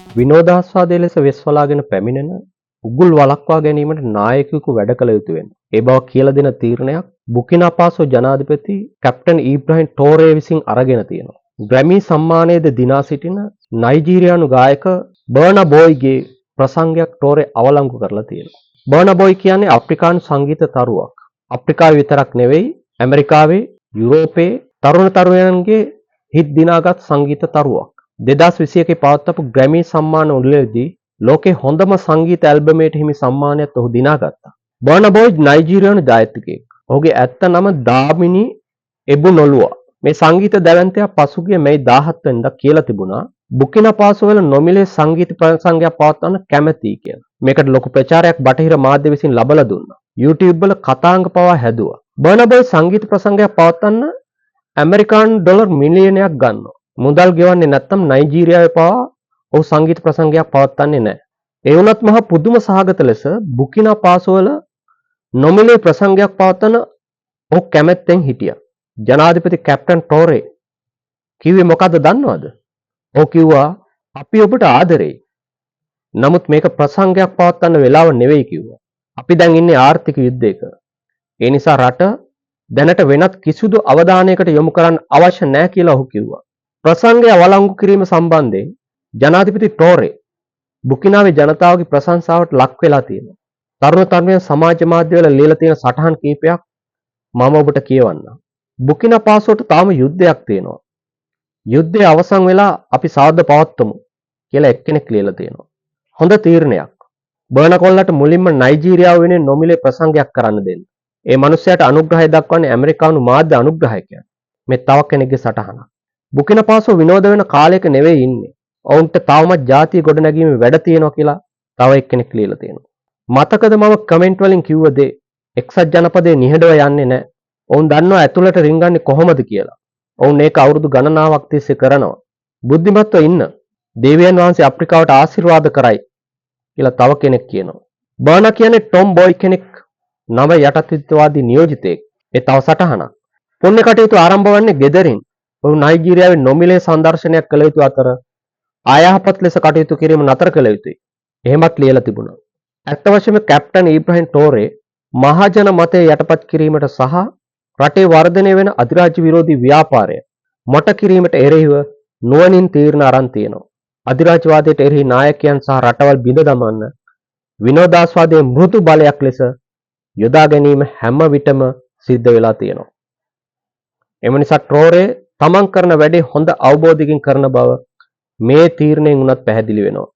විනෝදාස්වාදයේ ලෙස වෙස්වලාගෙන පැමිණෙන උගුල් වළක්වා ගැනීමට නායකයෙකු වැඩ කළ යුතු වෙනවා. ඒ බව කියලා දෙන තීරණයක් බුකිනාපාසෝ ජනාධිපති කැප්ටන් ඊබ්‍රහීම් ටෝරේ විසින් අරගෙන තියෙනවා. ග්‍රැමි සම්මානයේද දිනා සිටින නයිජීරියානු ගායක බර්නා බොයිගේ ප්‍රසංගයක් ටෝරේ අවලංගු කරලා තියෙනවා. බර්නා බොයි කියන්නේ අප්‍රිකානු සංගීත තරුවක්. අප්‍රිකාවේ විතරක් නෙවෙයි ඇමරිකාවේ යුරෝපයේ තරුණ තරුණයන්ගේ හිත් දිනාගත් සංගීත තරුවක්. 2021 පවත්වපු ග්‍රැමි සම්මාන උළෙලදී ලෝකේ හොඳම සංගීත ඇල්බමයට හිමි සම්මානයත් ඔහු දිනාගත්තා. බර්නා බොයි නයිජීරියානු ගායකයෙක්. ඔහුගේ ඇත්ත නම දාමිනි එබුනොලුවා. මේ සංගීත දැවැන්තයා පසුගිය මැයි 17 වෙනිදා කියලා තිබුණා බුකිනාපාසෝ වල නොමිලේ සංගීත ප්‍රසංගයක් පවත්වන්න කැමැතියි කියලා. මේකට ලොකු ප්‍රචාරයක් බටහිර මාධ්‍ය විසින් ලබලා දුන්නා. YouTube වල කතාංග පවා හැදුවා. බර්නා බොයි සංගීත ප්‍රසංගයක් පවත්වන්න ඇමරිකානු ඩොලර් මිලියනයක් ගන්නවා. මුදල් ගෙවන්නේ නැත්නම් නයිජීරියාවේ පවා ඔහු සංගීත ප්‍රසංගයක් පවත්වන්නේ නැහැ. ඒ වුණත් මහා පුදුම සහගත ලෙස බුකිනාපාසෝ වල නොමිලේ ප්‍රසංගයක් පවත්වන ඔහු කැමැත්තෙන් හිටියා. ජනාධිපති කැප්ටන් ටෝරේ කිව්වේ මොකද්ද දන්නවද? ඔහු කිව්වා අපි ඔබට ආදරෙයි. නමුත් මේක ප්‍රසංගයක් පවත්වන්න වෙලාව නෙවෙයි කිව්වා. අපි දැන් ඉන්නේ ආර්ථික යුද්ධයක. ඒ නිසා රට දැනට වෙනත් කිසිදු අවධානයකට යොමු කරන්න අවශ්‍ය නැහැ කියලා ඔහු කිව්වා. ප්‍රසංගය අවලංගු කිරීම සම්බන්ධයෙන් ජනාධිපති ටෝරේ බුකිනාවේ ජනතාවගේ ප්‍රශංසාවට ලක් වෙලා තියෙනවා. තරුණ තරුණියන් සමාජ මාධ්‍යවල ලියලා තියෙන සටහන් කීපයක් මම ඔබට කියවන්නම්. බුකිනාපාසෝට තාම යුද්ධයක් තියෙනවා. යුද්ධය අවසන් වෙලා අපි සාද පවත්වමු කියලා එක්කෙනෙක් ලියලා තියෙනවා. හොඳ තීරණයක්. බර්නා කොල්ලට මුලින්ම නයිජීරියාව වෙනුවෙන් නොමිලේ ප්‍රසංගයක් කරන්න දෙන්න. ඒ මනුස්සයාට අනුග්‍රහය දක්වන්නේ ඇමරිකානු මාධ්‍ය අනුග්‍රහකයන්. මේ තව කෙනෙක්ගේ සටහනක්. බුකිනාපාසෝ විනෝද වෙන කාලයක නෙවෙයි ඉන්නේ. ඔවුන්ට තවමත් ජාතිය ගොඩනැගීමේ වැඩ තියෙනවා කියලා තව එක්කෙනෙක් ලියලා තියෙනවා. මතකද මම කමෙන්ට් වලින් කිව්ව දේ එක්සත් ජනපදයේ නිහඬව යන්නේ නැහැ. ඔවුන් දන්නවා ඇතුළට රිංගන්නේ කොහොමද කියලා. ඔවුන් ඒක අවුරුදු ගණනාවක් තිස්සේ කරනවා. බුද්ධිමත්ව ඉන්න. දේවයන් වහන්සේ අප්‍රිකාවට ආශිර්වාද කරයි කියලා තව කෙනෙක් කියනවා. බර්නා කියන්නේ ටොම් බොයි කෙනෙක් නව යටත්විත්වාදී නියෝජිතයෙක්. ඒ තව සටහනක්. පුණ්‍ය කටයුතු ආරම්භ වන්නේ ගෙදරින්. ඔහු නයිජීරියාවේ නොමිලේ සංදර්ශනයක් කළ යුතු අතර ආයහපත් ලෙස කටයුතු කිරීම නතර කළ යුතුයි. එහෙමත් ලියලා තිබුණා. ඇත්ත වශයෙන්ම කැප්ටන් ඊබ්‍රහීම් ටෝරේ මහජන මතය යටපත් කිරීමට සහ රටේ වර්ධනය වෙන අධිරාජ්‍ය විරෝධී ව්‍යාපාරය මට කිරීමට එරෙහිව නුවණින් තීරණ අරන් තියෙනවා. අධිරාජ්‍යවාදයට එරෙහි නායකයන් සහ රටවල් බිඳ දමන්න විනෝදාස්වාදයේ මෘදු බලයක් ලෙස යොදා ගැනීම හැම විටම සිද්ධ වෙලා තියෙනවා. එම නිසා ටෝරේ තමන් කරන වැඩේ හොඳ අවබෝධයකින් කරන බව මේ තීරණයෙන් උනත් පැහැදිලි වෙනවා.